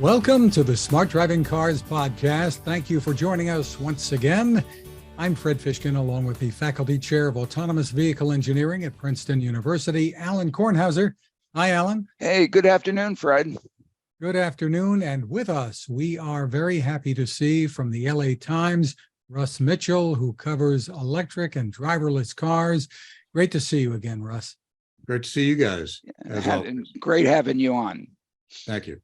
Welcome to the Smart Driving Cars podcast. Thank you for joining us once again. I'm Fred Fishkin, along with the Faculty Chair of Autonomous Vehicle Engineering at Princeton University, Alain Konrhauser. Hi, Alain. Hey, good afternoon, Fred. Good afternoon. And with us, we are very happy to see from the LA Times, Russ Mitchell, who covers electric and driverless cars. Great to see you again, Russ. Great to see you guys. Great having you on. Thank you.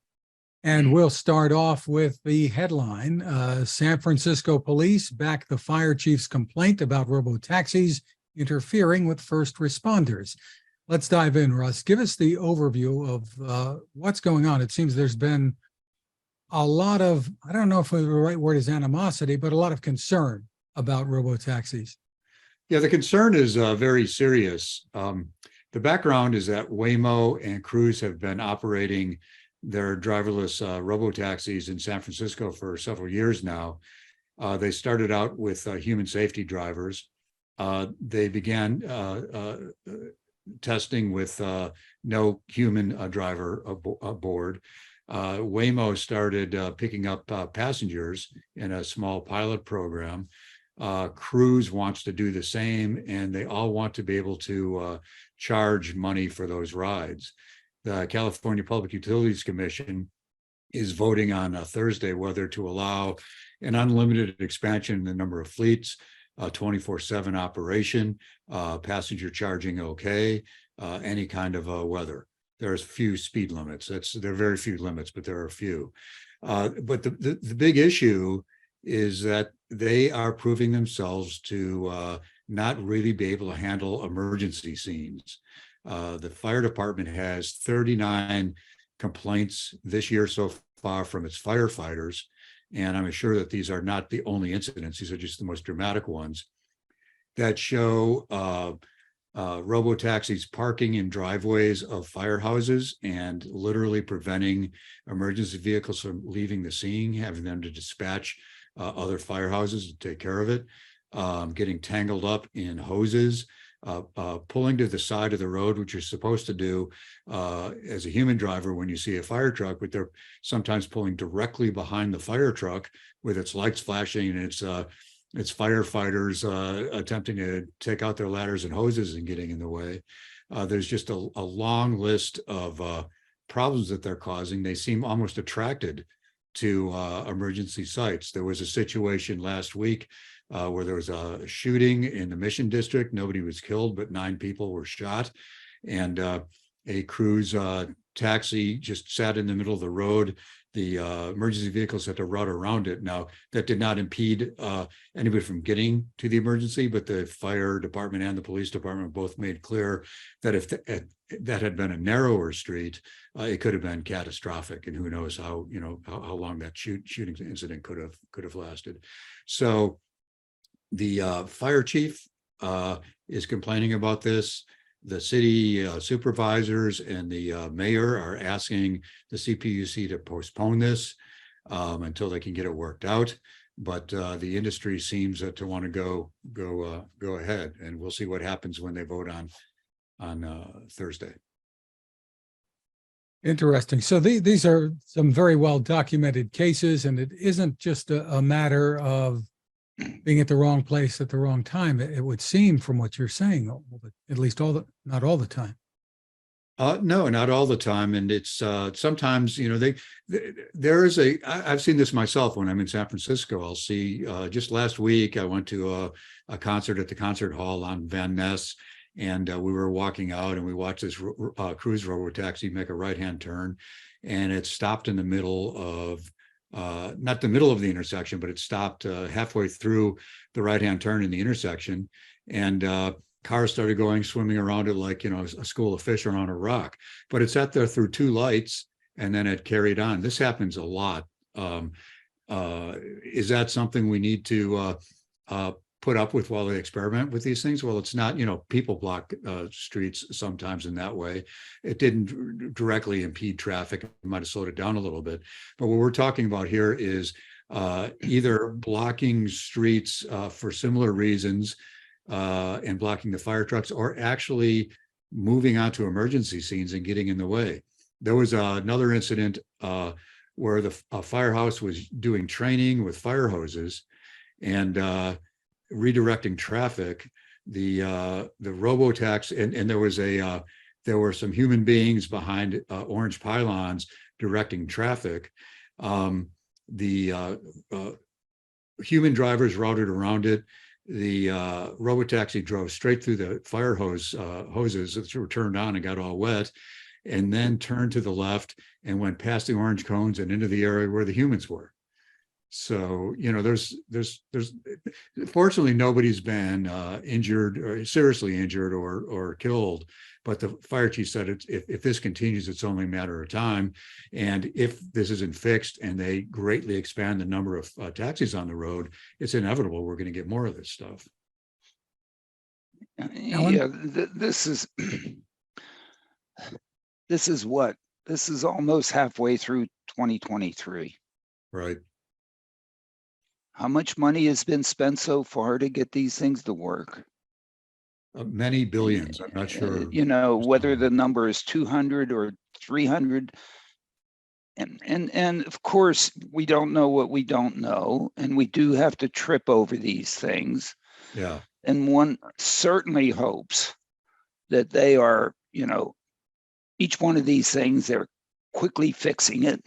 And we'll start off with the headline. San Francisco police back the fire chief's complaint about robotaxis interfering with first responders. Let's dive in, Russ. Give us the overview of what's going on. It seems there's been a lot of, I don't know if the right word is animosity, but a lot of concern about robotaxis. Yeah, the concern is very serious. The background is that Waymo and Cruise have been operating their driverless robotaxis in San Francisco for several years now. They started out with human safety drivers. They began testing with no human driver aboard. Waymo started picking up passengers in a small pilot program. Cruise wants to do the same, and they all want to be able to charge money for those rides. The California Public Utilities Commission is voting on Thursday whether to allow an unlimited expansion in the number of fleets, 24/7 operation, passenger charging okay, any kind of weather. There's few speed limits. There are very few limits, but there are a few. But the big issue is that they are proving themselves to not really be able to handle emergency scenes. The fire department has 39 complaints this year so far from its firefighters, and I'm sure that these are not the only incidents. These are just the most dramatic ones that show robotaxis parking in driveways of firehouses and literally preventing emergency vehicles from leaving the scene, having them to dispatch other firehouses to take care of it, getting tangled up in hoses, pulling to the side of the road, which you're supposed to do as a human driver when you see a fire truck, but they're sometimes pulling directly behind the fire truck with its lights flashing and its firefighters attempting to take out their ladders and hoses and getting in the way. There's just a long list of problems that they're causing. They seem almost attracted to emergency sites. There was a situation last week where there was a shooting in the Mission District. Nobody was killed, but 9 people were shot. And a Cruise taxi just sat in the middle of the road. The emergency vehicles had to route around it. Now, that did not impede anybody from getting to the emergency, but the fire department and the police department both made clear that if that had been a narrower street, it could have been catastrophic, and who knows how long that shooting incident could have lasted. So the fire chief is complaining about this. The city supervisors and the mayor are asking the CPUC to postpone this until they can get it worked out. But the industry seems to want to go ahead, and we'll see what happens when they vote on Thursday. Interesting. So these are some very well documented cases, and it isn't just a matter of being at the wrong place at the wrong time. It would seem, from what you're saying, at least not all the time. No, not all the time. And it's sometimes, I've seen this myself when I'm in San Francisco. I'll see, just last week, I went to a concert at the concert hall on Van Ness, and we were walking out and we watched this Cruise robotaxi make a right-hand turn, and it stopped in the middle of not the middle of the intersection, but it stopped halfway through the right-hand turn in the intersection, and cars started swimming around it like a school of fish around a rock. But it sat there through 2 lights, and then it carried on. This happens a lot. Is that something we need to put up with while they experiment with these things? Well, it's not, people block streets sometimes in that way. It didn't directly impede traffic. It might have slowed it down a little bit. But what we're talking about here is either blocking streets for similar reasons and blocking the fire trucks, or actually moving onto emergency scenes and getting in the way. There was another incident where a firehouse was doing training with fire hoses and redirecting traffic. The robotaxi, and there were some human beings behind orange pylons directing traffic. The human drivers routed around it. The robotaxi drove straight through the fire hoses that were turned on and got all wet, and then turned to the left and went past the orange cones and into the area where the humans were. So, you know, there's fortunately nobody's been injured or seriously injured or killed. But the fire chief said if this continues, it's only a matter of time. And if this isn't fixed and they greatly expand the number of taxis on the road, it's inevitable we're going to get more of this stuff. Alan? Yeah, this is what? This is almost halfway through 2023. Right. How much money has been spent so far to get these things to work? Many billions. I'm not sure. You know, whether the number is 200 or 300. And of course, we don't know what we don't know. And we do have to trip over these things. Yeah. And one certainly hopes that they are, you know, each one of these things, they're quickly fixing it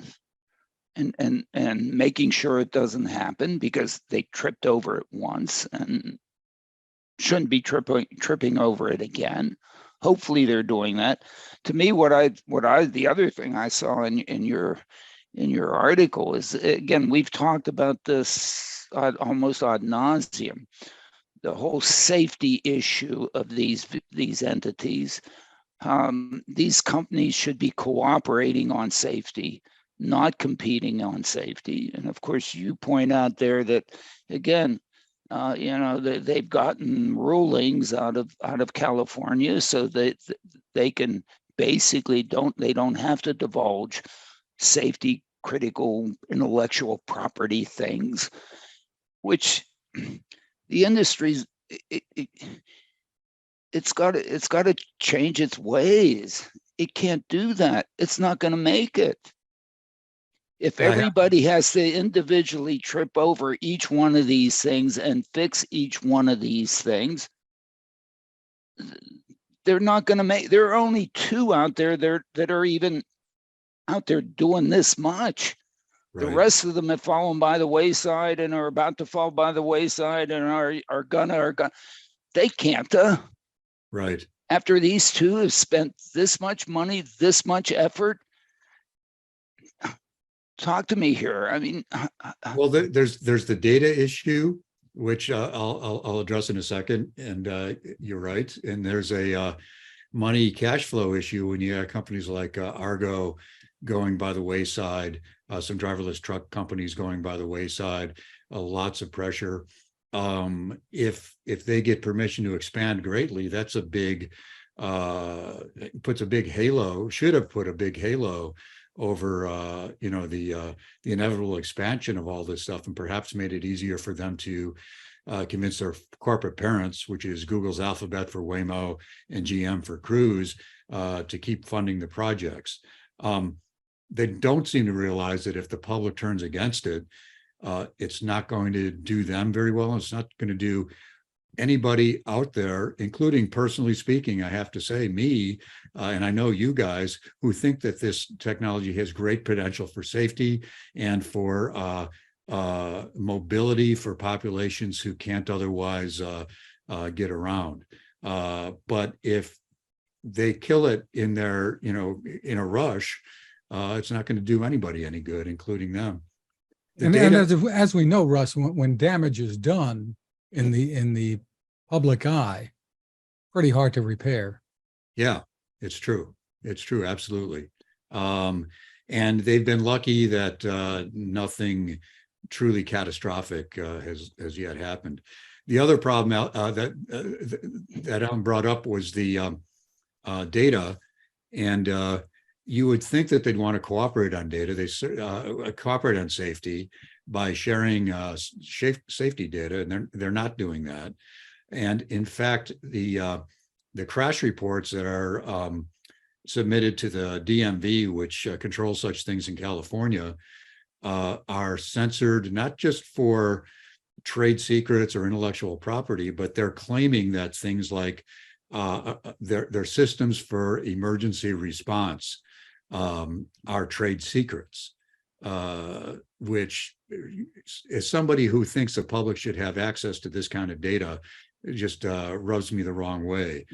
and making sure it doesn't happen, because they tripped over it once and shouldn't be tripping over it again. Hopefully they're doing that. To me, the other thing I saw in your article is, again, we've talked about this almost ad nauseum, the whole safety issue of these entities. These companies should be cooperating on safety, not competing on safety. And of course, you point out there that, again, you know, they've gotten rulings out of California, so that they can basically don't have to divulge safety critical intellectual property things, which the industry's it's got to change its ways. It can't do that. It's not going to make it. If everybody has to individually trip over each one of these things and fix each one of these things, they're not going to make. There are only two out there that are even out there doing this much. Right. The rest of them have fallen by the wayside and are about to fall by the wayside and are gonna. They can't. Right. After these two have spent this much money, this much effort. Talk to me here. I mean, well, there's the data issue, which I'll address in a second. And you're right. And there's a money cash flow issue when you have companies like Argo going by the wayside, some driverless truck companies going by the wayside, lots of pressure. If they get permission to expand greatly, that's a big puts a big halo. Should have put a big halo over you know, the inevitable expansion of all this stuff, and perhaps made it easier for them to convince their corporate parents, which is Google's Alphabet for Waymo and GM for Cruise, to keep funding the projects. They don't seem to realize that if the public turns against it, it's not going to do them very well. It's not going to do anybody out there, including, personally speaking, I have to say, me, and I know you guys, who think that this technology has great potential for safety and for mobility for populations who can't otherwise get around. But if they kill it in their, you know, in a rush, it's not going to do anybody any good, including them. And as we know, Russ, when damage is done in the public eye, pretty hard to repair. Yeah, it's true. It's true. Absolutely. And they've been lucky that nothing truly catastrophic has yet happened. The other problem that Alan brought up was the data, and you would think that they'd want to cooperate on data. They cooperate on safety by sharing safety data, and they're not doing that. And in fact, the crash reports that are submitted to the DMV, which controls such things in California, are censored not just for trade secrets or intellectual property, but they're claiming that things like their systems for emergency response are trade secrets, which, as somebody who thinks the public should have access to this kind of data, it just rubs me the wrong way.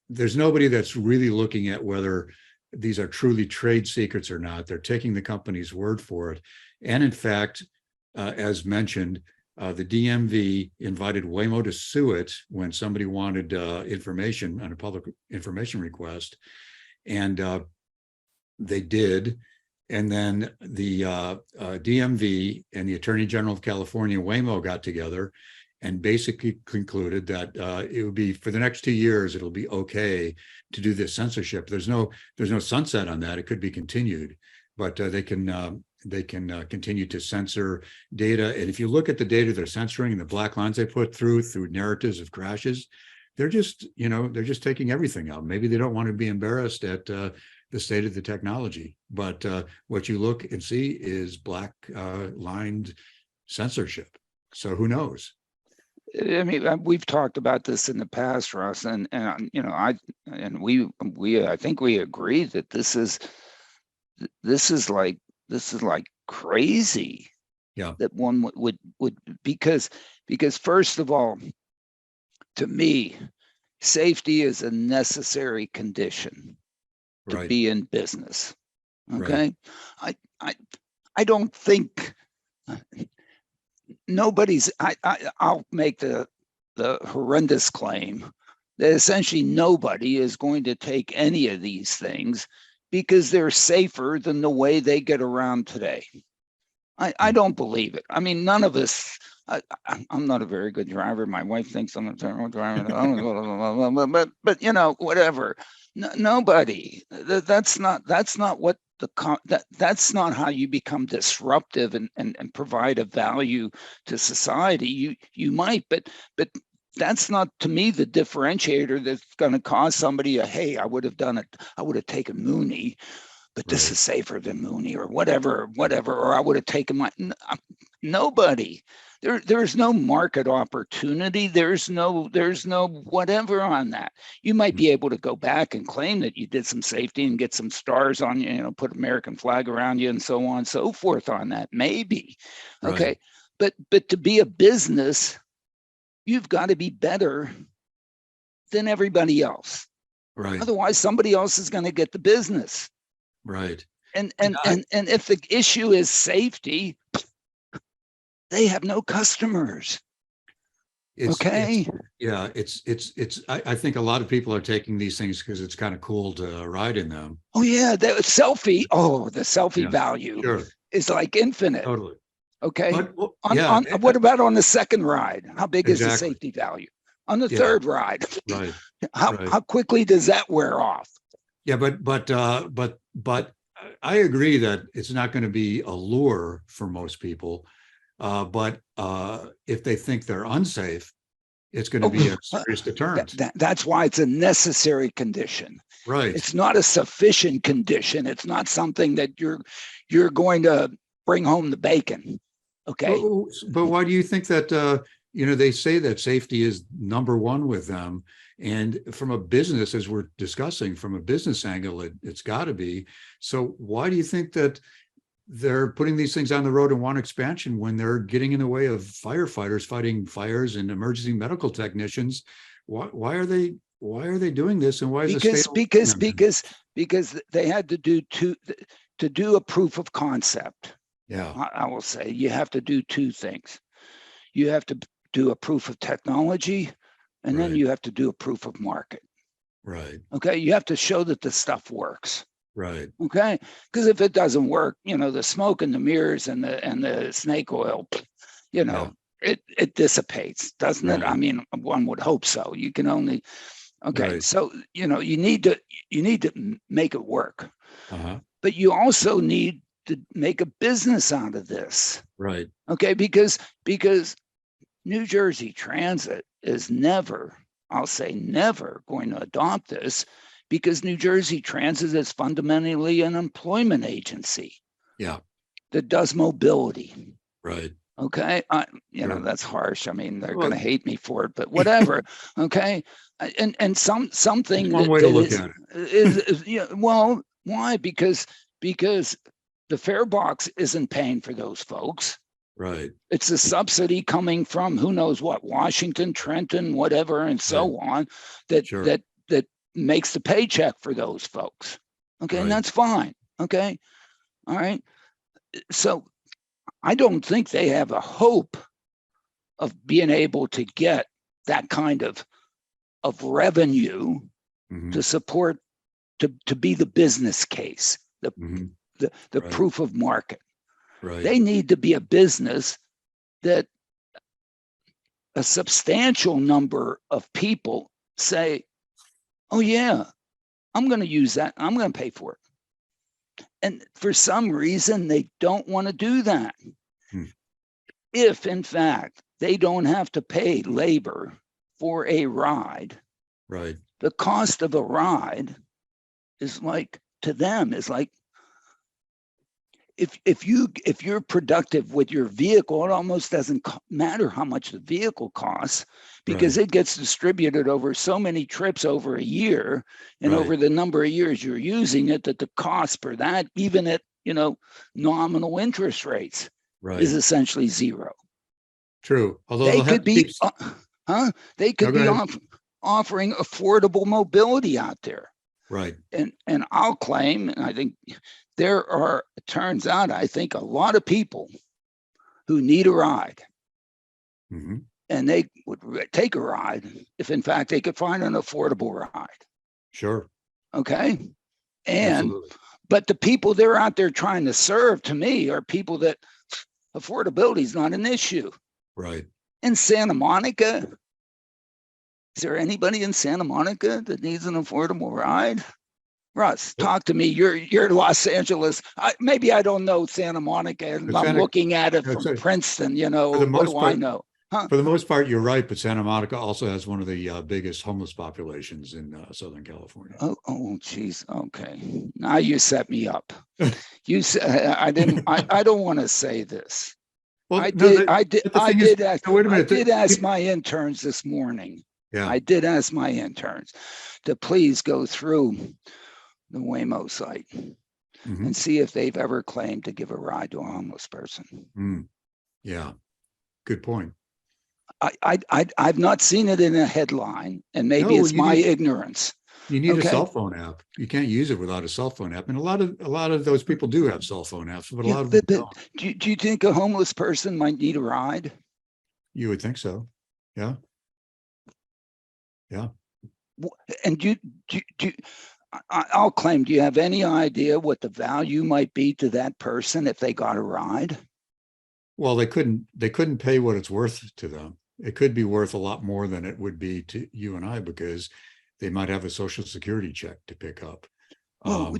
There's nobody that's really looking at whether these are truly trade secrets or not. They're taking the company's word for it. And in fact, as mentioned, the DMV invited Waymo to sue it when somebody wanted information on a public information request. And they did. And then the DMV and the Attorney General of California, Waymo, got together and basically concluded that it would be, for the next 2 years, it'll be okay to do this censorship. There's no sunset on that. It could be continued, but they can continue to censor data. And if you look at the data they're censoring and the black lines they put through narratives of crashes, they're just taking everything out. Maybe they don't want to be embarrassed at the state of the technology, but what you look and see is black lined censorship. So who knows? I mean, we've talked about this in the past, Russ, and you know, I think we agree that this is like crazy. Yeah. That one would because first of all, to me, safety is a necessary condition to Right. be in business. Okay, Right. I don't think nobody's. I'll make the horrendous claim that essentially nobody is going to take any of these things because they're safer than the way they get around today. I don't believe it. I mean, none of us. I'm not a very good driver. My wife thinks I'm a terrible driver. But you know, whatever. Nobody. That's not what that's not how you become disruptive and provide a value to society. You might, but that's not, to me, the differentiator that's going to cause somebody hey, I would have done it. I would have taken Mooney, but this Right. is safer than Mooney, or whatever, or I would have taken my. Nobody. There's no market opportunity. There's no whatever on that. You might be able to go back and claim that you did some safety and get some stars on you, you know, put American flag around you and so on and so forth on that. Maybe. Okay. Right. But to be a business, you've got to be better than everybody else. Right. Otherwise, somebody else is going to get the business. Right. And if the issue is safety, they have no customers. Okay. I think a lot of people are taking these things because it's kind of cool to ride in them. Oh yeah, the selfie. Oh, the selfie value is like infinite. Totally. Okay. But, what about on the second ride? How big is the Exactly. safety value? On the third ride, Right. How quickly does that wear off? Yeah, but I agree that it's not going to be a lure for most people. But if they think they're unsafe, it's going to be a serious deterrent. That's why it's a necessary condition. Right. It's not a sufficient condition. It's not something that you're going to bring home the bacon. Okay. But why do you think that, they say that safety is number one with them? And from a business, as we're discussing, from a business angle, it's got to be. So why do you think that they're putting these things on the road and want expansion when they're getting in the way of firefighters fighting fires and emergency medical technicians? Why are they doing this? And why is because they had to do a proof of concept. Yeah, I will say you have to do two things. You have to do a proof of technology, and then you have to do a proof of market. Right. Okay. You have to show that the stuff works. Right. Okay. Because if it doesn't work, the smoke and the mirrors and the snake oil, it dissipates, doesn't it? I mean, one would hope so. You can only. Okay. Right. So, you need to make it work. But you also need to make a business out of this. Right. Okay. Because New Jersey Transit is never, I'll say never, going to adopt this, because New Jersey Transit is fundamentally an employment agency Yeah, that does mobility. right. Okay. You know, Sure. that's harsh. I mean, they're Well, going to hate me for it, but whatever. Okay. And something It's one way to look at it. is yeah, well, why? Because the fare box isn't paying for those folks. Right, It's a subsidy coming from who knows what, Washington, Trenton, whatever, and so on, that sure, that makes the paycheck for those folks. Okay, and right, that's fine. Okay, all right. So I don't think they have a hope of being able to get that kind of revenue mhm, to support to be the business case, mhm, the right, proof of market. right, They need to be a business that a substantial number of people say, oh yeah, I'm going to use that. I'm going to pay for it. And for some reason, they don't want to do that. Hmm. If in fact, they don't have to pay labor for a ride, right, the cost of a ride is like, to them, is like, if you're productive with your vehicle, it almost doesn't matter how much the vehicle costs, because right, it gets distributed over so many trips over a year, and right, over the number of years you're using it, that the cost per that, even at nominal interest rates, is right. essentially zero. True. Although They they'll have could to be keep, they no, could go be ahead. offering affordable mobility out there. Right. And I'll claim, and I think there are, it turns out, I think a lot of people who need a ride, Hmm. and they would take a ride if in fact they could find an affordable ride. Sure. Okay. And, Absolutely. but the people they're out there trying to serve, to me, are people that affordability is not an issue. Right. In Santa Monica, is there anybody in Santa Monica that needs an affordable ride? Russ, Well, talk to me. You're Los Angeles. Maybe I don't know Santa Monica, and but I'm looking at it no, from so Princeton. for the What most do I part, know? Huh? for the most part, you're right. But Santa Monica also has one of the biggest homeless populations in Southern California. Oh, geez. Okay. Now you set me up. You said I didn't. I don't want to say this. Well, no, but the thing is, no, wait a I minute. did ask my interns this morning. Yeah. I did ask my interns to please go through the Waymo site Hmm. and see if they've ever claimed to give a ride to a homeless person. Mm. Yeah. Good point. I've not seen it in a headline, and maybe No, it's my ignorance. you need a Okay. cell phone app. You can't use it without a cell phone app. And a lot of those people do have cell phone apps, but a Yeah, lot of them don't. do you think a homeless person might need a ride? You would think so. Yeah. Yeah. And I'll claim, do you have any idea what the value might be to that person if they got a ride? Well, they couldn't pay what it's worth to them. It could be worth a lot more than it would be to you and I, because they might have a social security check to pick up. Well,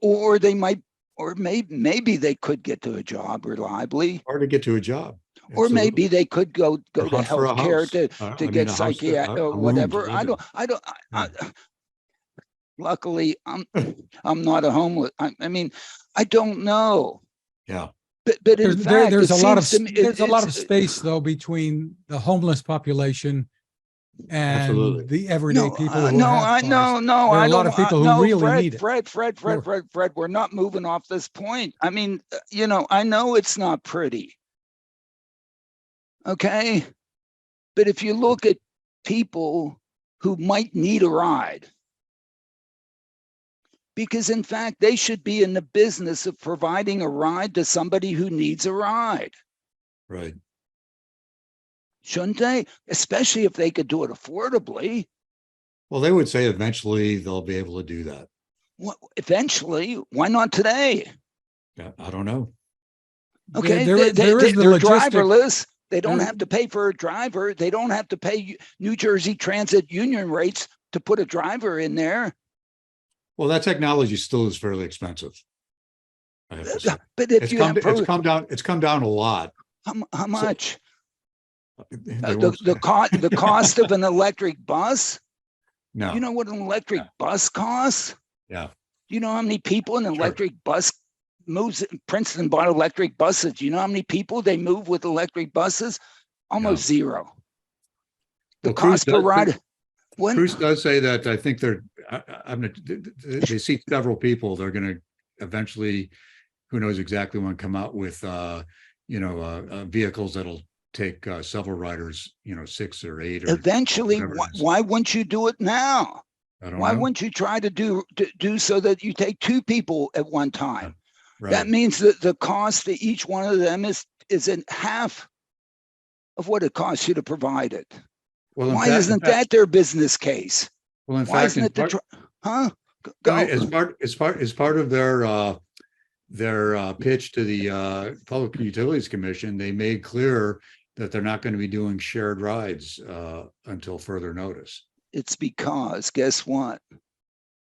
or they might, or maybe they could get to a job reliably, Hard to get to a job. or Absolutely. maybe they could go Or to hunt for a healthcare house. to I mean, get a house, psychiatric or a room to whatever. live in. Yeah. Luckily, I'm not a homeless. I mean, I don't know, Yeah. but in fact, There's it a lot of seems to me there's a lot of space though between the homeless population and Absolutely. the everyday people who no, have cars. no, There are I a lot don't. of people who No, really need it. Fred. We're not moving off this point. I mean, I know it's not pretty. Okay, but if you look at people who might need a ride, because in fact, they should be in the business of providing a ride to somebody who needs a ride. Right. Shouldn't they? Especially if they could do it affordably. Well, they would say eventually they'll be able to do that. Well, eventually, why not today? Yeah, I don't know. Okay, There is the they're logistic. driverless. They don't There- have to pay for a driver. They don't have to pay New Jersey Transit union rates to put a driver in there. Well, that technology still is fairly expensive, I have to say. But if you have It's come down a lot. how much? They won't say. The cost of an electric bus? No. You know what an electric bus costs? Yeah. Do you know how many people an Sure. electric bus moves? Princeton bought electric buses. Do you know how many people they move with electric buses? Almost zero. The Well, Cruise cost per does ride. When Cruise does say that. I think they see several people. They're going to eventually, who knows exactly when, come out with vehicles that'll take several riders, 6 or 8 or eventually, whatever it is. why wouldn't you do it now? I don't Why know. wouldn't you try to do so that you take 2 people at one time? Right. That means that the cost to each one of them is in half of what it costs you to provide it. Well, Why isn't that their business case? Well, in Why fact, isn't it huh? Go. as part of their pitch to the Public Utilities Commission, they made clear that they're not going to be doing shared rides until further notice. It's because, guess what?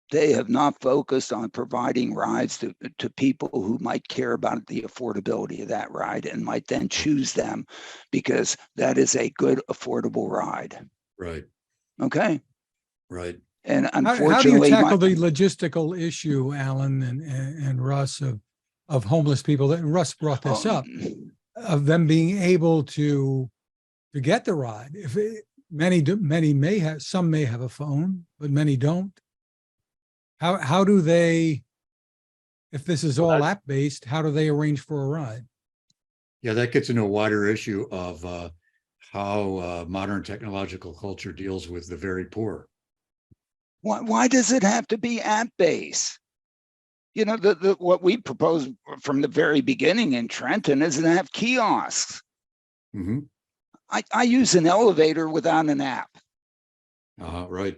They have not focused on providing rides to people who might care about the affordability of that ride and might then choose them because that is a good, affordable ride. Right. Okay. Right. And How do you unfortunately, tackle the logistical issue, Alan and Russ, of homeless people? That Russ brought this up, of them being able to get the ride. If many may have, some may have a phone, but many don't. How do they, if this is all app based, how do they arrange for a ride? Yeah, that gets into a wider issue of how modern technological culture deals with the very poor. Why does it have to be app based? What we proposed from the very beginning in Trenton is to have kiosks. Mm-hmm. I use an elevator without an app. Right.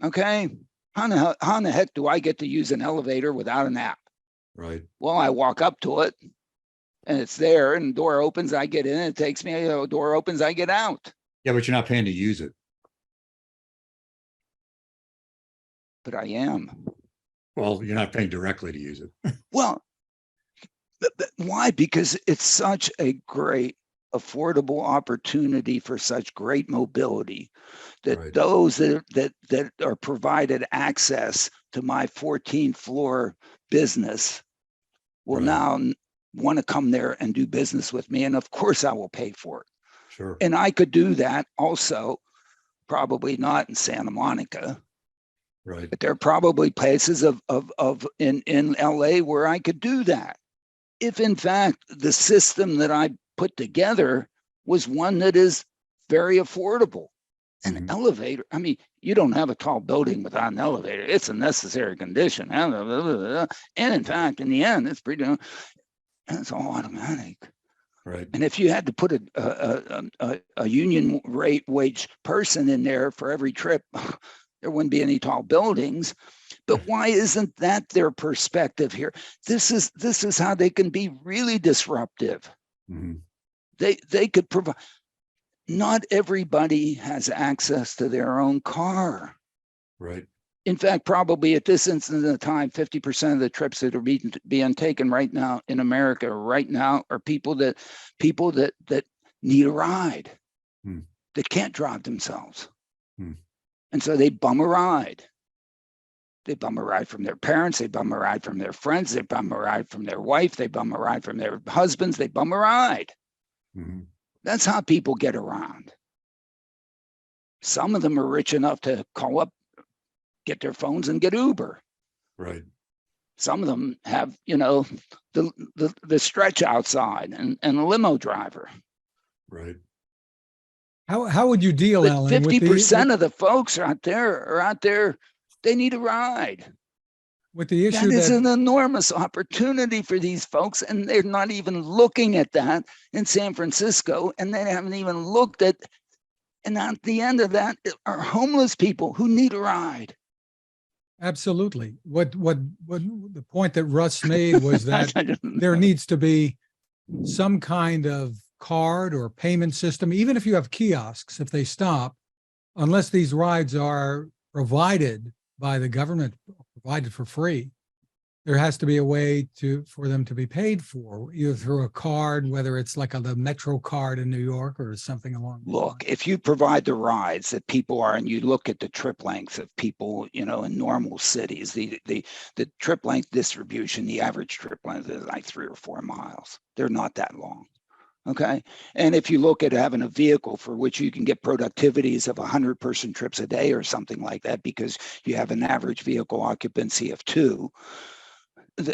Okay. How in the heck do I get to use an elevator without an app? Right. Well, I walk up to it and it's there and the door opens, I get in, it takes me, door opens, I get out. Yeah, but you're not paying to use it. But I am. Well, you're not paying directly to use it. Well, why? Because it's such a great, affordable opportunity for such great mobility that Right. those that are provided access to my 14th floor business will Right. now want to come there and do business with me. And of course I will pay for it. Sure. And I could do that also, probably not in Santa Monica, Right. but there are probably places in LA where I could do that. If in fact the system that I put together was one that is very affordable. An Mhm. elevator, I mean, you don't have a tall building without an elevator. It's a necessary condition. And in fact, in the end, it's it's all automatic. Right. And if you had to put a union rate wage person in there for every trip, there wouldn't be any tall buildings. But why isn't that their perspective here? This is how they can be really disruptive. Mm-hmm. They could provide. Not everybody has access to their own car. Right. In fact, probably at this instant of time, 50% of the trips that are being taken right now in America right now are people that need a ride, that can't drive themselves. And so they bum a ride. They bum a ride from their parents, they bum a ride from their friends, they bum a ride from their wife, they bum a ride from their husbands, they bum a ride. Mm-hmm. That's how people get around. Some of them are rich enough to call up, get their phones and get Uber. Right. Some of them have, the stretch outside and a limo driver. Right. How would you deal, But Alain, 50% of the folks are out there, they need a ride. with the issue That is an enormous opportunity for these folks, and they're not even looking at that in San Francisco, and they haven't even looked at, and at the end of that are homeless people who need a ride. Absolutely. What the point that Russ made was that there needs to be some kind of card or payment system, even if you have kiosks, if they stop, unless these rides are provided by the government, provided for free, there has to be a way for them to be paid for, either through a card, whether it's like the Metro card in New York or something along those lines. Look, if you provide the rides that people are, and you look at the trip lengths of people, in normal cities, the trip length distribution, the average trip length is like 3 or 4 miles. They're not that long. Okay. And if you look at having a vehicle for which you can get productivities of 100-person trips a day or something like that, because you have an average vehicle occupancy of 2,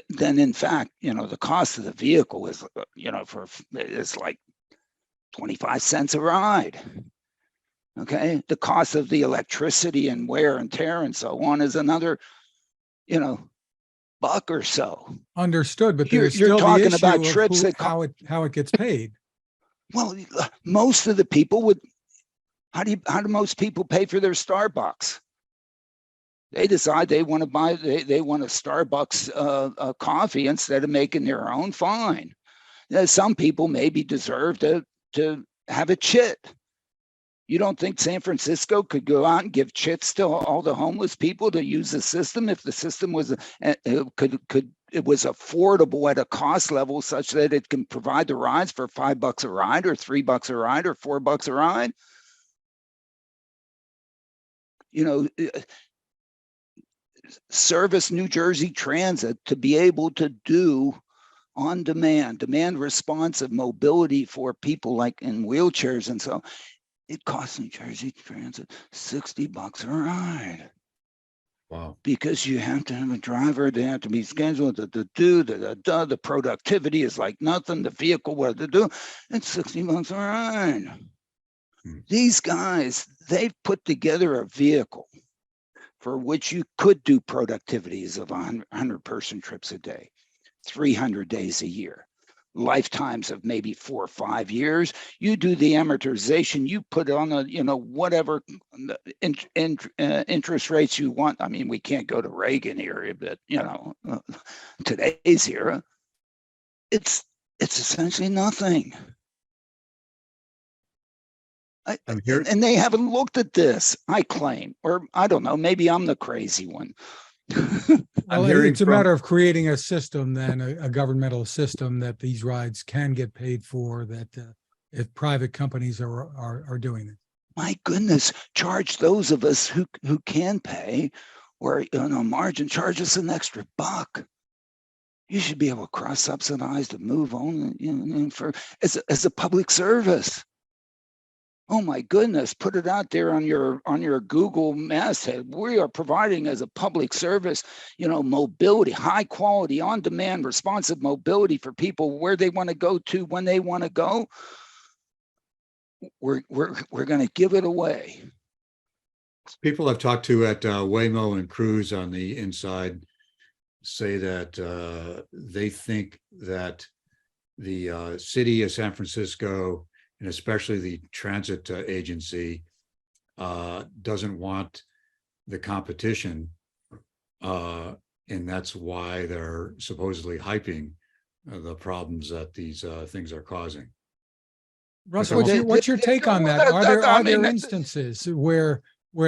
then in fact, the cost of the vehicle is, is like 25 cents a ride. Okay. The cost of the electricity and wear and tear and so on is another, buck or so. Understood, but You're there's still talking the issue about of trips that how it gets paid. Well, most of the people would. How do most people pay for their Starbucks? They decide they want to buy. They want a Starbucks coffee instead of making their own. Fine. Some people maybe deserve to have a chit. You don't think San Francisco could go out and give chits to all the homeless people to use the system if the system was it was affordable at a cost level such that it can provide the rides for $5 a ride or $3 a ride or $4 a ride? Service New Jersey Transit to be able to do on demand responsive mobility for people like in wheelchairs and so. It costs New Jersey Transit $60 a ride. Wow. Because you have to have a driver, they have to be scheduled the productivity is like nothing, the vehicle, what to do, it's $60 a ride. These guys, they've put together a vehicle for which you could do productivities of 100-person trips a day, 300 days a year. Lifetimes of maybe 4 or 5 years. You do the amortization, you put on whatever interest rates you want. I mean, we can't go to Reagan era, but today's era, it's essentially nothing. And they haven't looked at this, I claim, or I don't know, maybe I'm the crazy one. Well, it's a matter of creating a system, then a governmental system that these rides can get paid for. That if private companies are doing it. My goodness, charge those of us who can pay, or margin, charge us an extra $1. You should be able to cross-subsidize to move on for as a public service. Oh my goodness, put it out there on your Google masthead. We are providing as a public service, mobility, high quality, on demand, responsive mobility for people where they want to go to, when they want to go. We're going to give it away. People I've talked to at Waymo and Cruise on the inside say that they think that the city of San Francisco, and especially the transit agency, doesn't want the competition. And that's why they're supposedly hyping the problems that these things are causing. Russ, what's your take on that? Are there instances where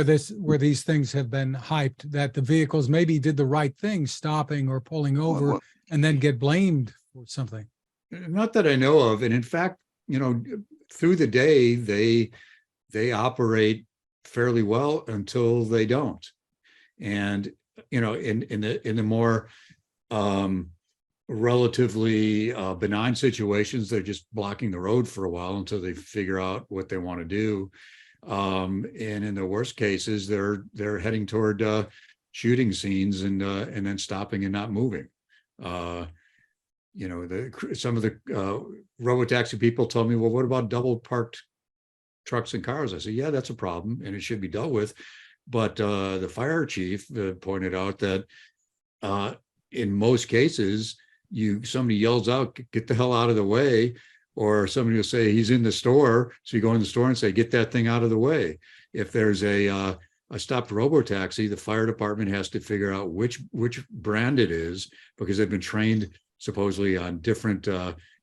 these things have been hyped, that the vehicles maybe did the right thing, stopping or pulling over, and then get blamed for something? Not that I know of. And in fact, through the day, they operate fairly well until they don't. And in the more relatively benign situations, they're just blocking the road for a while until they figure out what they want to do. And in the worst cases, they're heading toward shooting scenes and then stopping and not moving. Some of the robotaxi people told me, well, what about double parked trucks and cars? I said, yeah, that's a problem and it should be dealt with. But the fire chief pointed out that in most cases, somebody yells out, get the hell out of the way, or somebody will say he's in the store. So you go in the store and say, get that thing out of the way. If there's a stopped robotaxi, the fire department has to figure out which brand it is, because they've been trained supposedly on different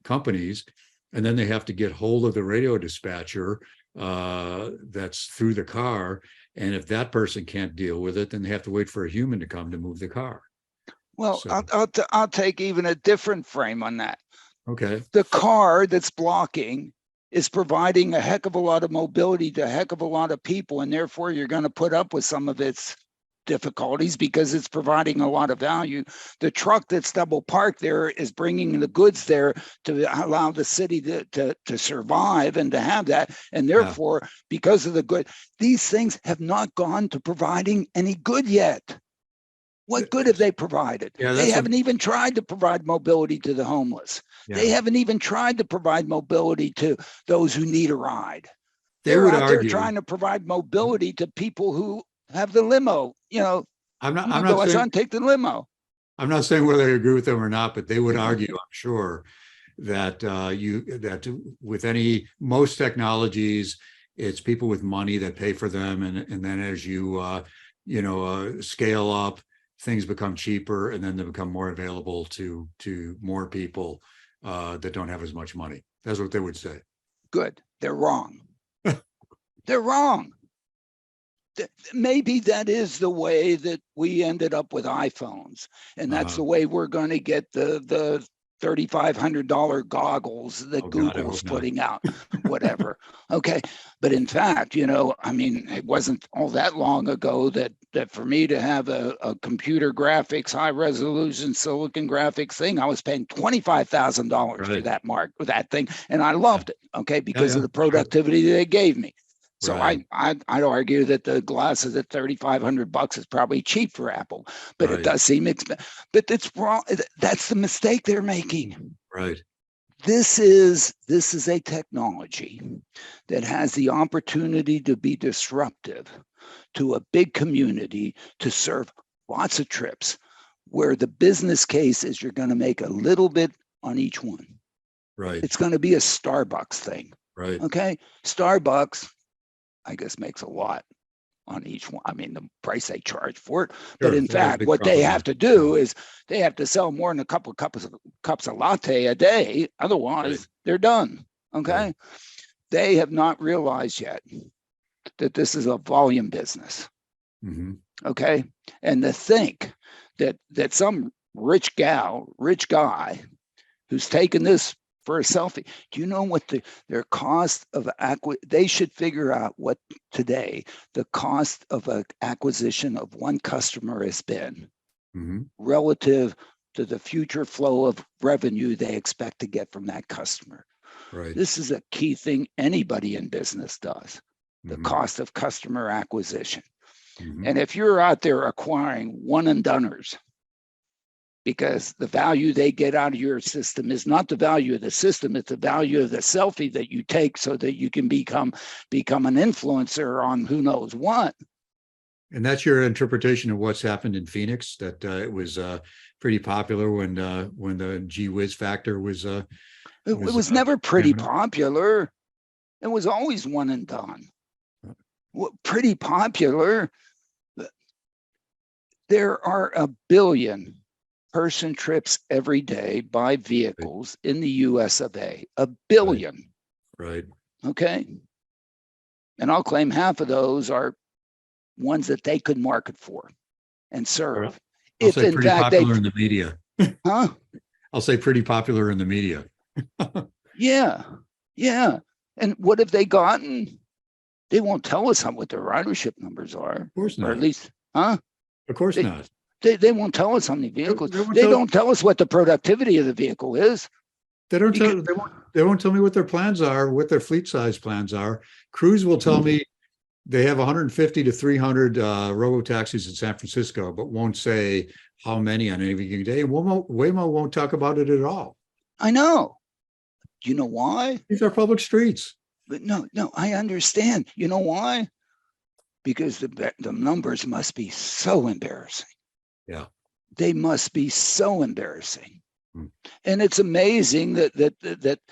companies. And then they have to get hold of the radio dispatcher that's through the car. And if that person can't deal with it, then they have to wait for a human to come to move the car. Well, So, I'll take even a different frame on that. okay, The car that's blocking is providing a heck of a lot of mobility to a heck of a lot of people, and therefore you're going to put up with some of its difficulties because it's providing a lot of value. The truck that's double parked there is bringing the goods there to allow the city to survive and to have that. And therefore, because of the good, these things have not gone to providing any good yet. What good have they provided? Yeah, They that's haven't even tried to provide mobility to the homeless. They yeah. haven't even tried to provide mobility to those who need a ride. They They're would out there argue. trying to provide mobility to people who have the limo. You know, I'm you not go, saying son, take the limo. I'm not saying whether I agree with them or not, but they would argue, I'm sure, that that with most technologies, it's people with money that pay for them, and then as you scale up, things become cheaper, and then they become more available to more people that don't have as much money. That's what they would say. Good. They're wrong. They're wrong. Maybe that is the way that we ended up with iPhones, and that's the way we're going to get the $3,500 goggles that Google's putting out, whatever. Okay. But in fact, I mean, it wasn't all that long ago that for me to have a computer graphics, high resolution silicon graphics thing, I was paying $25,000 for that thing. And I loved it. Okay. Because of the productivity that it gave me. So I'd argue that the glasses at $3,500 is probably cheap for Apple, but it does seem expensive. But it's wrong. That's the mistake they're making. Right. This is a technology that has the opportunity to be disruptive to a big community, to serve lots of trips, where the business case is you're going to make a little bit on each one. Right. It's going to be a Starbucks thing. Right. Okay. Starbucks, I guess, makes a lot on each one. I mean, the price they charge for it. But in fact, what they have to do is they have to sell more than a couple of cups of latte a day. Otherwise, they're done. Okay. Right. They have not realized yet that this is a volume business. Mm-hmm. Okay. And to think that some rich guy who's taken this for a selfie. Do you know what their cost of they should figure out what today the cost of an acquisition of one customer has been relative to the future flow of revenue they expect to get from that customer. Right. This is a key thing anybody in business does, the cost of customer acquisition. And if you're out there acquiring one and doneers, because the value they get out of your system is not the value of the system, it's the value of the selfie that you take so that you can become an influencer on who knows what. And that's your interpretation of what's happened in Phoenix, that it was pretty popular when the gee whiz factor was it was never pretty popular. It was always one and done. Pretty popular. There are 1 billion person trips every day by vehicles in the US of A. 1 billion. Right. Okay. And I'll claim half of those are ones that they could market for and serve. I'll say pretty popular in the media. Huh? I'll say pretty popular in the media. Yeah. Yeah. And what have they gotten? They won't tell us what their ridership numbers are. Of course not. Or at least, huh? Of course not. They won't tell us how many vehicles. They don't tell us what the productivity of the vehicle is. They don't tell. They won't tell me what their plans are, what their fleet size plans are. Cruise will tell me they have 150 to 300 robotaxis in San Francisco, but won't say how many on any given day. Waymo won't talk about it at all. I know. Do you know why? These are public streets. But no, I understand. You know why? Because the numbers must be so embarrassing. Yeah. They must be so embarrassing. And it's amazing that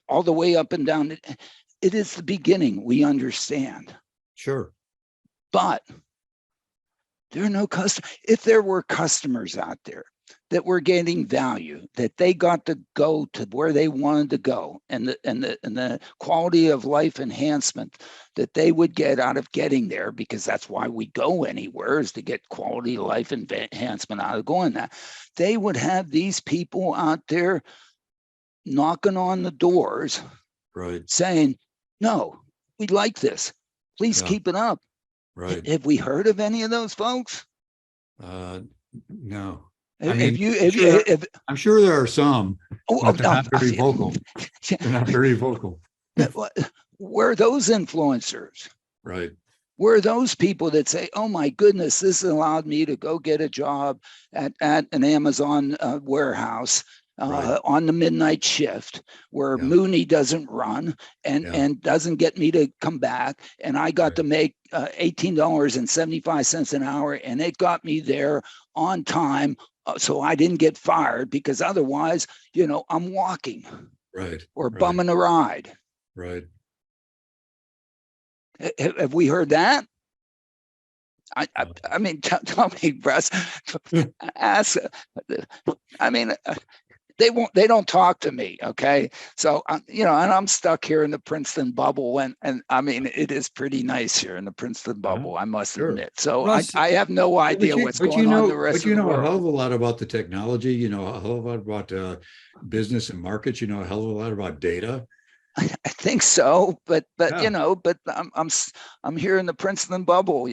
all the way up and down, it is the beginning. We understand. Sure. But there are no customers. If there were customers out there, that were getting value, that they got to go to where they wanted to go, and the quality of life enhancement that they would get out of getting there, because that's why we go anywhere, is to get quality of life enhancement out of going there. They would have these people out there knocking on the doors, Right. saying, no, we like this. Please Yeah. keep it up. Right. Have we heard of any of those folks? No. I Have mean, you, I'm have sure, you, have, I'm sure there are some, oh, but they're no, not very vocal. They're not very vocal. where are those influencers? Right. Where are those people that say, oh my goodness, this allowed me to go get a job at an Amazon warehouse Right. on the midnight shift, where Yeah. Mooney doesn't run Yeah. and doesn't get me to come back. And I got Right. to make $18.75 an hour, and it got me there on time. So I didn't get fired, because otherwise, I'm walking Right. or Right. bumming a ride. Right. Have we heard that? I mean, tell me, Russ. Ask. I mean, they don't talk to me. Okay, so and I'm stuck here in the Princeton bubble, and I mean, it is pretty nice here in the Princeton bubble, I must Sure. admit. So Russ, I have no idea what's going on the rest of the a hell world. of a lot about the technology. You know a hell of a lot about business and markets. You know a hell of a lot about data. I think so, but Yeah. but I'm here in the Princeton bubble.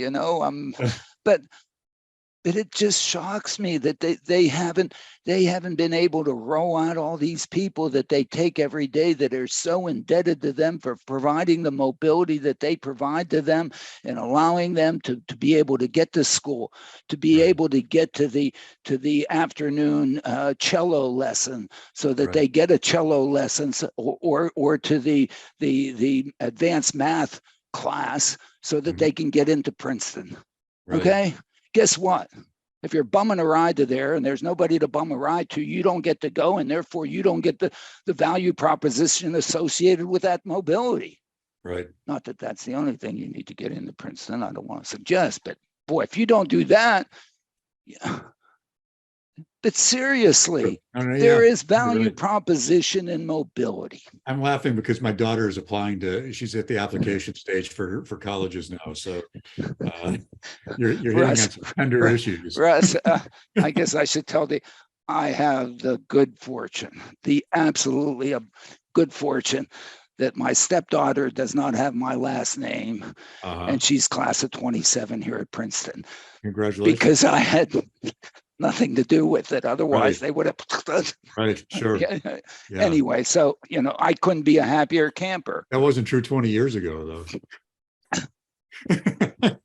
But it just shocks me that they haven't been able to roll out all these people that they take every day, that are so indebted to them for providing the mobility that they provide to them, and allowing them to be able to get to school, to be Right. able to get to the afternoon cello lesson, so that Right. they get a cello lesson, or to the advanced math class, so that Mhm. they can get into Princeton. Right. Okay. Guess what? If you're bumming a ride to there and there's nobody to bum a ride to, you don't get to go, and therefore you don't get the value proposition associated with that mobility. Right. Not that that's the only thing you need to get into Princeton. I don't want to suggest, but boy, if you don't do that, yeah. But seriously, there is value proposition in mobility. I'm laughing because my daughter is applying she's at the application stage for colleges now. So you're hitting Russ, on some tender issues. Russ, I guess I should tell I have the good fortune, the absolutely good fortune, that my stepdaughter does not have my last name, and she's class of 27 here at Princeton. Congratulations. Because I had nothing to do with it. Otherwise, they would have. Right. Sure. Yeah. Yeah. Anyway, so, I couldn't be a happier camper. That wasn't true 20 years ago, though.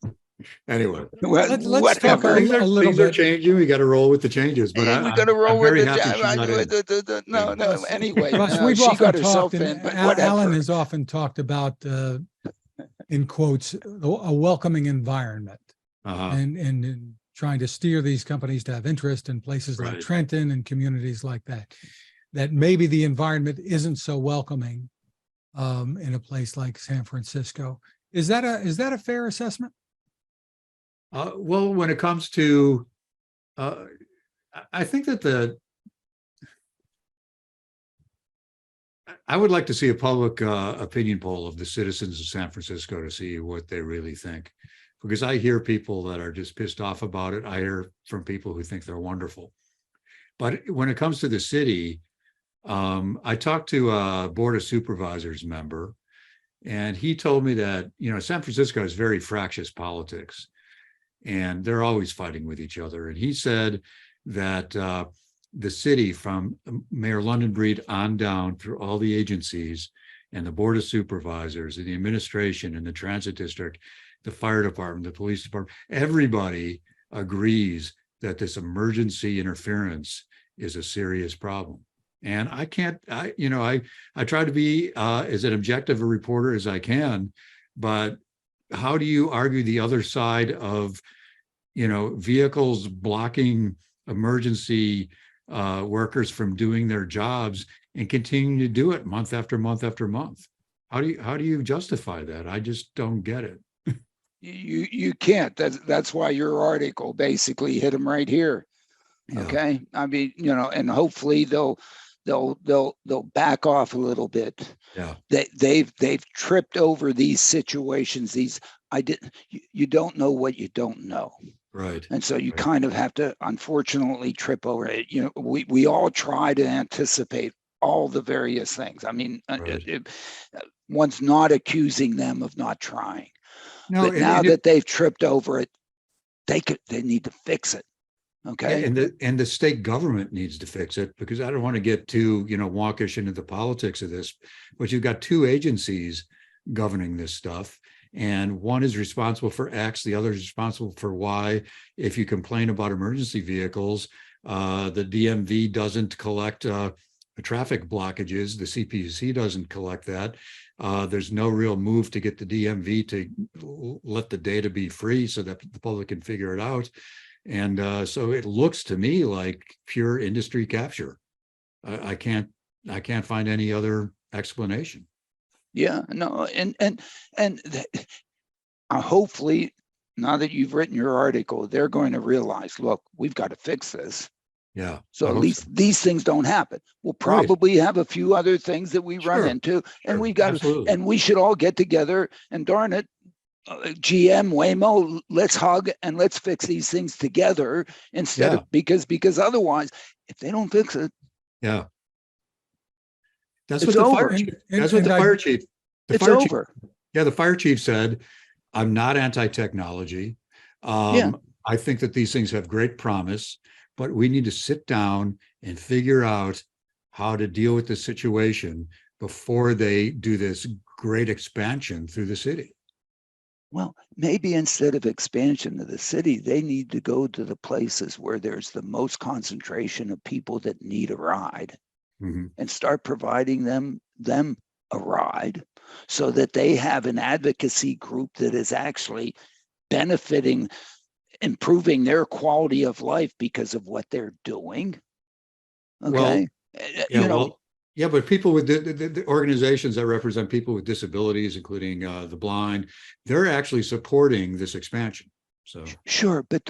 Anyway, let's talk a little things are bit. changing. We got to roll with the changes, but we got to roll with it. No. Anyway, Russ, we've she often got herself talked, in, but and whatever. Alan has often talked about, in quotes, a welcoming environment, and trying to steer these companies to have interest in places like Trenton and communities like that. That maybe the environment isn't so welcoming in a place like San Francisco. Is that a fair assessment? Well, when it comes to, I think that I would like to see a public opinion poll of the citizens of San Francisco to see what they really think, because I hear people that are just pissed off about it. I hear from people who think they're wonderful. But when it comes to the city, I talked to a Board of Supervisors member, and he told me that, San Francisco has very fractious politics, and they're always fighting with each other. And he said that the city, from Mayor London Breed on down through all the agencies and the Board of Supervisors and the administration and the transit district, the fire department, the police department, everybody agrees that this emergency interference is a serious problem. And I try to be as an objective a reporter as I can, but how do you argue the other side of, vehicles blocking emergency workers from doing their jobs and continuing to do it month after month after month? How do you justify that? I just don't get it. You can't. That's why your article basically hit him right here. Yeah. Okay. I mean, you know, and hopefully they'll back off a little bit. Yeah. They've tripped over these situations. You don't know what you don't know. Right. And so you Right. kind of have to, unfortunately, trip over it. You know, we all try to anticipate all the various things. I mean, Right. one's not accusing them of not trying, No, but now that they've tripped over it, they need to fix it. Okay. and the state government needs to fix it, because I don't want to get too, wonkish into the politics of this, but you've got two agencies governing this stuff. And one is responsible for X, the other is responsible for Y. If you complain about emergency vehicles, the DMV doesn't collect traffic blockages. The CPUC doesn't collect that. There's no real move to get the DMV to let the data be free so that the public can figure it out. And so it looks to me like pure industry capture. I can't find any other explanation. Yeah, no, and hopefully, now that you've written your article, they're going to realize, look, we've got to fix this. Yeah. So at least these things don't happen. We'll probably have a few other things that we run into, and we got to, and we should all get together and darn it, GM, Waymo, let's hug and let's fix these things together instead of because otherwise, if they don't fix it, that's what the fire chief. The fire chief said, "I'm not anti-technology. I think that these things have great promise, but we need to sit down and figure out how to deal with the situation before they do this great expansion through the city." Well, maybe instead of expansion of the city, they need to go to the places where there's the most concentration of people that need a ride, and start providing them a ride so that they have an advocacy group that is actually benefiting, improving their quality of life because of what they're doing. Okay. Well, but people with the organizations that represent people with disabilities, including the blind, they're actually supporting this expansion. So sure, but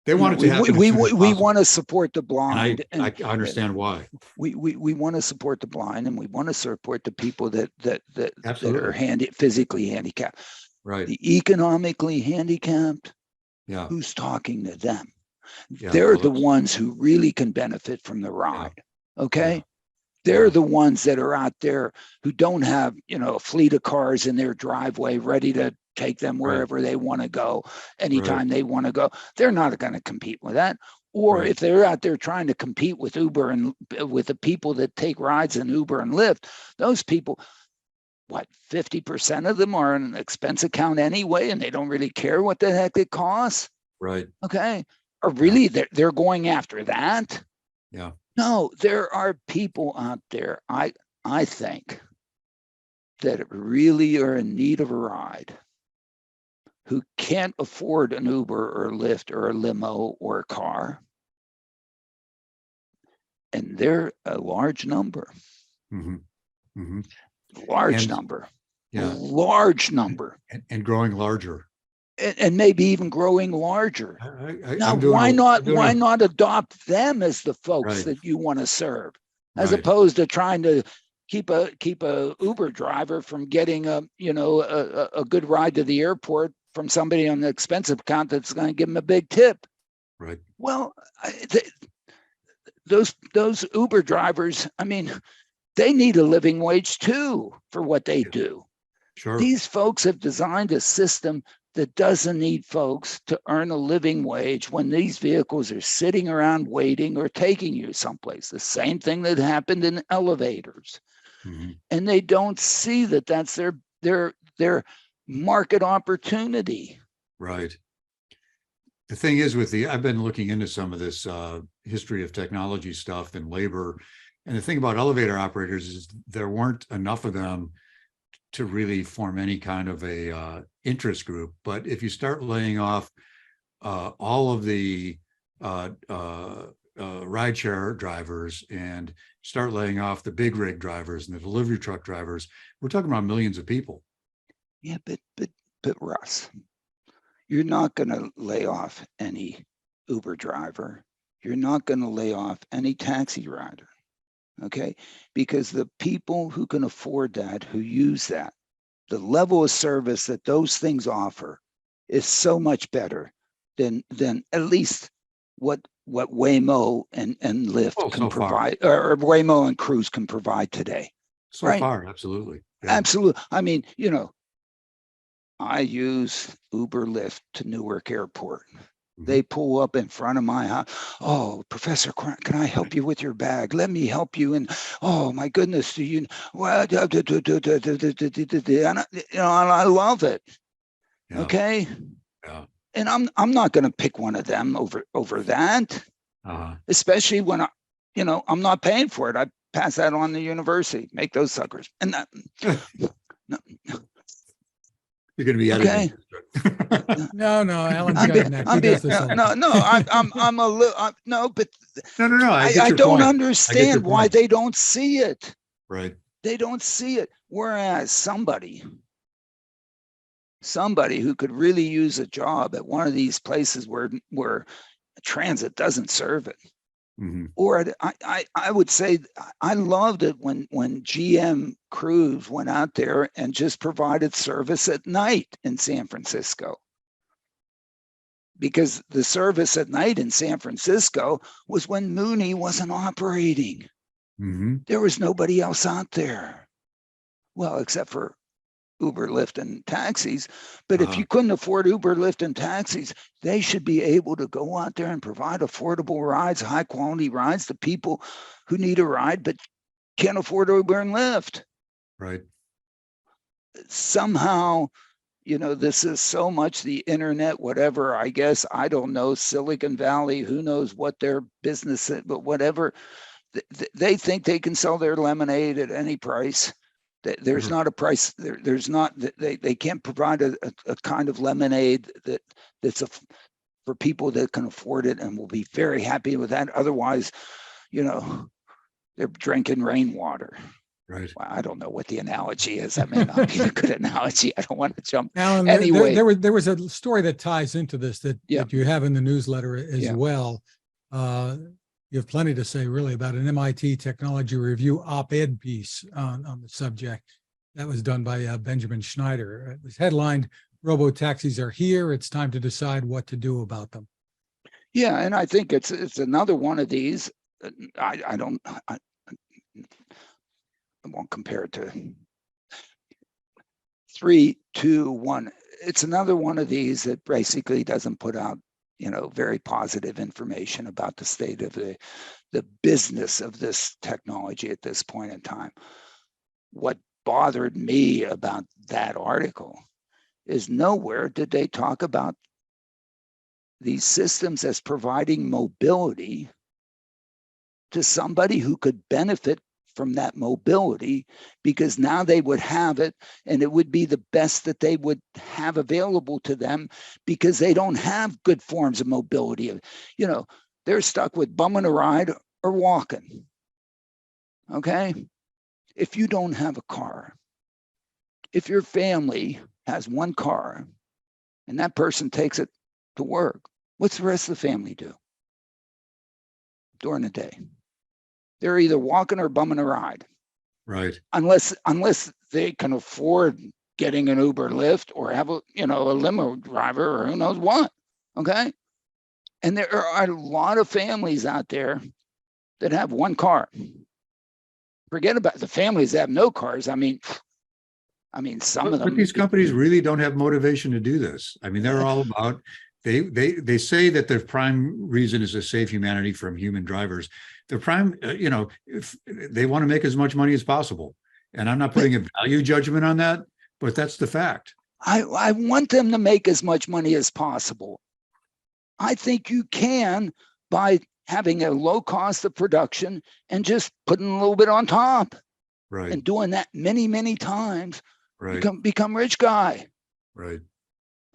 they want it to happen. We want to support the blind, and I understand why. We want to support the blind, and we want to support the people that are physically handicapped. Right. The economically handicapped. Yeah. Who's talking to them? Yeah, They're the ones who really can benefit from the ride. Okay. They're the ones that are out there who don't have, a fleet of cars in their driveway ready to take them wherever they want to go, anytime they want to go. They're not going to compete with that. Or if they're out there trying to compete with Uber and with the people that take rides in Uber and Lyft, those people, 50% of them are in an expense account anyway, and they don't really care what the heck it costs. Right. Okay. Or really, they're going after that. Yeah. No, there are people out there, I think, that really are in need of a ride, who can't afford an Uber or a Lyft or a limo or a car. And they're a large number. Large number. Yeah. Large number. And growing larger. And maybe even growing larger. Now, why not adopt them as the folks that you want to serve, as opposed to trying to keep a Uber driver from getting a good ride to the airport from somebody on the expensive account that's going to give them a big tip. Right. Well, those Uber drivers, I mean, they need a living wage too for what they do. Sure. These folks have designed a system that doesn't need folks to earn a living wage when these vehicles are sitting around waiting or taking you someplace. The same thing that happened in elevators. And they don't see that that's their market opportunity. Right. The thing is I've been looking into some of this history of technology stuff and labor. And the thing about elevator operators is there weren't enough of them to really form any kind of a interest group. But if you start laying off all of the rideshare drivers and start laying off the big rig drivers and the delivery truck drivers, we're talking about millions of people. Yeah, but Russ, you're not going to lay off any Uber driver. You're not going to lay off any taxi rider. Okay. Because the people who can afford that, who use that, the level of service that those things offer is so much better than at least what Waymo and Lyft Oh, can so far. provide, or Waymo and Cruise can provide today. So Right. far, absolutely. Yeah. Absolutely. I mean, you know, I use Uber Lyft to Newark Airport. They pull up in front of my house. Oh, Professor, can I help you with your bag? Let me help you. And oh my goodness, do you? Well, and I love it. Yeah. Okay. Yeah. And I'm not going to pick one of them over that, especially when I'm not paying for it. I pass that on to the university. Make those suckers. And that. No. You're going to be editing. Okay. No, Alan's got it next. He does this all the time. I'm a little, no, but No. I don't understand why they don't see it. Right. They don't see it. Whereas somebody who could really use a job at one of these places where transit doesn't serve it. Or I would say I loved it when GM Cruise went out there and just provided service at night in San Francisco. Because the service at night in San Francisco was when Mooney wasn't operating. There was nobody else out there. Well, except for Uber, Lyft, and taxis. But if you couldn't afford Uber, Lyft, and taxis, they should be able to go out there and provide affordable rides, high quality rides to people who need a ride but can't afford Uber and Lyft. Right. Somehow, this is so much the internet, whatever, I guess, I don't know, Silicon Valley, who knows what their business is, but whatever, they think they can sell their lemonade at any price. There's not a price. There's not. They can't provide a kind of lemonade that's for people that can afford it and will be very happy with that. Otherwise, they're drinking rainwater. Right. Well, I don't know what the analogy is. That may not be a good analogy. I don't want to jump. Alan, anyway, there was a story that ties into this that you have in the newsletter as well. You have plenty to say really about an MIT Technology Review op-ed piece on the subject that was done by Benjamin Schneider. It was headlined, "Robotaxis are here. It's time to decide what to do about them." Yeah, and I think it's another one of these. I won't compare it to 3, 2, 1. It's another one of these that basically doesn't put out very positive information about the state of the business of this technology at this point in time. What bothered me about that article is nowhere did they talk about these systems as providing mobility to somebody who could benefit from that mobility, because now they would have it and it would be the best that they would have available to them, because they don't have good forms of mobility. They're stuck with bumming a ride or walking. Okay. If you don't have a car, if your family has one car and that person takes it to work, what's the rest of the family do during the day? They're either walking or bumming a ride. Right. Unless they can afford getting an Uber Lyft or have a limo driver or who knows what. Okay. And there are a lot of families out there that have one car. Forget about the families that have no cars. I mean, some of them. But these companies really don't have motivation to do this. I mean, they're all about, they say that their prime reason is to save humanity from human drivers. The prime, if they want to make as much money as possible. And I'm not putting a value judgment on that, but that's the fact. I want them to make as much money as possible. I think you can by having a low cost of production and just putting a little bit on top. Right. And doing that many, many times. Right. Become rich guy. Right.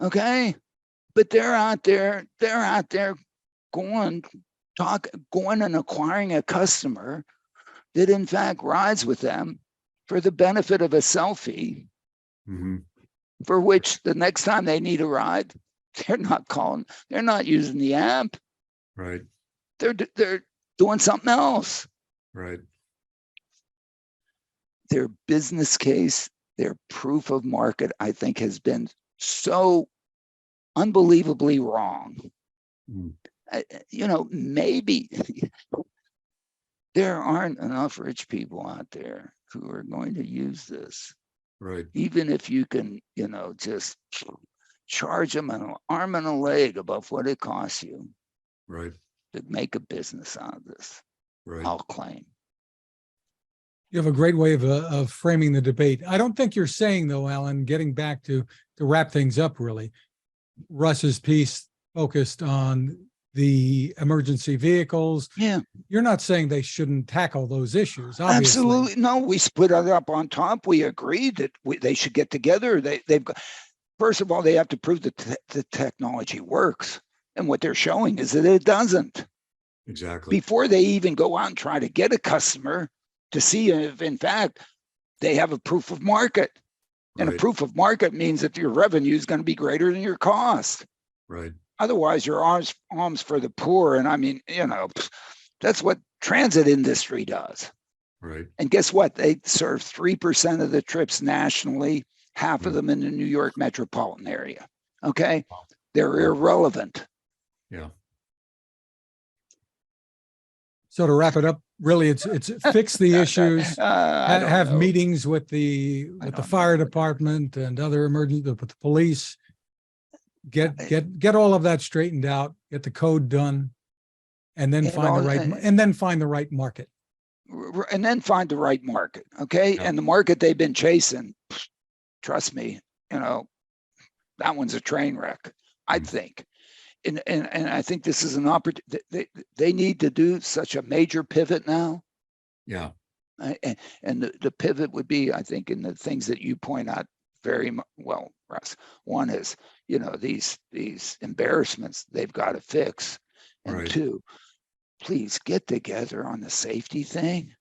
Okay. But they're out there going and acquiring a customer that in fact rides with them for the benefit of a selfie, for which the next time they need a ride, they're not using the app. Right. They're doing something else. Right. Their business case, their proof of market, I think, has been so unbelievably wrong. Mm. Maybe there aren't enough rich people out there who are going to use this. Right. Even if you can, just charge them an arm and a leg above what it costs you. Right. To make a business out of this. Right. I'll claim. You have a great way of framing the debate. I don't think you're saying, though, Alan, getting back to wrap things up, really, Russ's piece focused on the emergency vehicles. Yeah. You're not saying they shouldn't tackle those issues, obviously. Absolutely. No, we split it up on top. We agreed that they should get together. They've got, first of all, they have to prove that the technology works. And what they're showing is that it doesn't. Exactly. Before they even go out and try to get a customer to see if, in fact, they have a proof of market. And a proof of market means that your revenue is going to be greater than your cost. Right. Otherwise, you're alms for the poor. And I mean, that's what transit industry does. Right. And guess what? They serve 3% of the trips nationally, half of them in the New York metropolitan area. Okay. They're irrelevant. Yeah. So to wrap it up, really, it's fix the issues, have know. meetings with the fire department and other emergency, with the police, get all of that straightened out, get the code done, and then find the right market. And then find the right market. Okay. Yeah. And the market they've been chasing, trust me, that one's a train wreck, I think. And I think this is an opportunity. They need to do such a major pivot now. Yeah. And the pivot would be, I think, in the things that you point out very well, Russ. One is, these embarrassments they've got to fix. And two, please get together on the safety thing.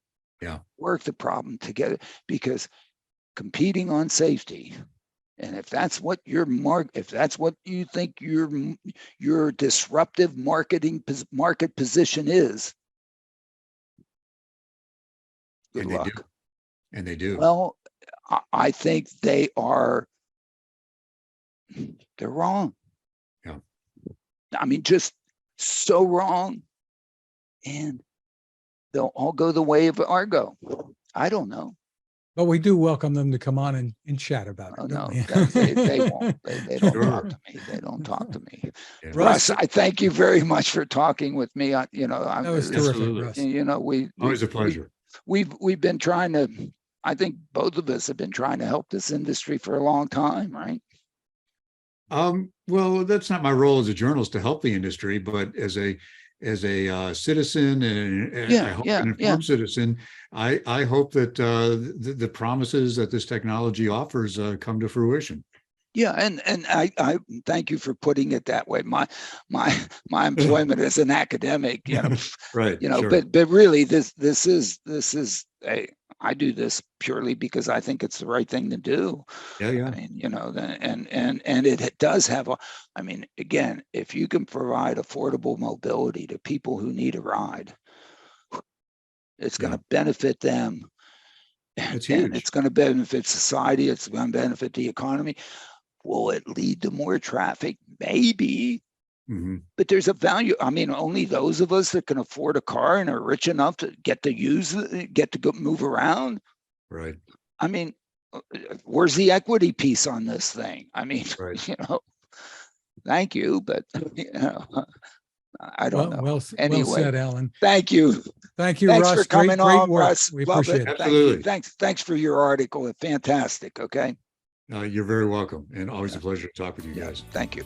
Yeah. Work the problem together, because competing on safety, and if that's what if that's what you think your disruptive market position is, good luck. And they do. Well, I think they're wrong. Yeah. I mean, just so wrong. And they'll all go the way of Argo. I don't know. But we do welcome them to come on and chat about it. Oh, no, they won't. They don't talk to me. They don't talk to me. Yeah. Russ, I thank you very much for talking with me. That was terrific, Russ. Always a pleasure. We've been trying to, I think both of us have been trying to help this industry for a long time, right? Well, that's not my role as a journalist to help the industry, but as a citizen and I hope an informed citizen, I hope that the promises that this technology offers come to fruition. Yeah, and I thank you for putting it that way. My employment as an academic, right, sure. but really this is I do this purely because I think it's the right thing to do. Yeah. I mean, and it does have again, if you can provide affordable mobility to people who need a ride, it's going to benefit them. It's huge. And it's going to benefit society. It's going to benefit the economy. Will it lead to more traffic? Maybe. Mm-hmm. But there's a value. I mean, only those of us that can afford a car and are rich enough to get to go move around. Right. I mean, where's the equity piece on this thing? I mean, thank you, but I don't know. Well said, Alan. Thank you. Thank you, Thanks Russ. for coming on, work. Russ. We Love appreciate it. it. Absolutely. Thanks for your article. It's fantastic. Okay. You're very welcome, and always a pleasure to talk with you guys. Thank you.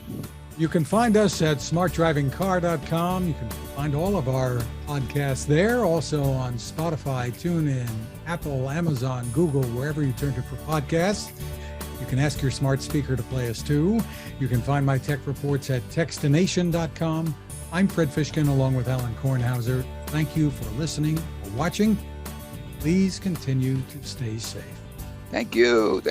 You can find us at smartdrivingcar.com. You can find all of our podcasts there, also on Spotify, TuneIn, Apple, Amazon, Google, wherever you turn to for podcasts. You can ask your smart speaker to play us too. You can find my tech reports at textination.com. I'm Fred Fishkin along with Alain Konrhauser. Thank you for listening or watching. Please continue to stay safe. Thank you.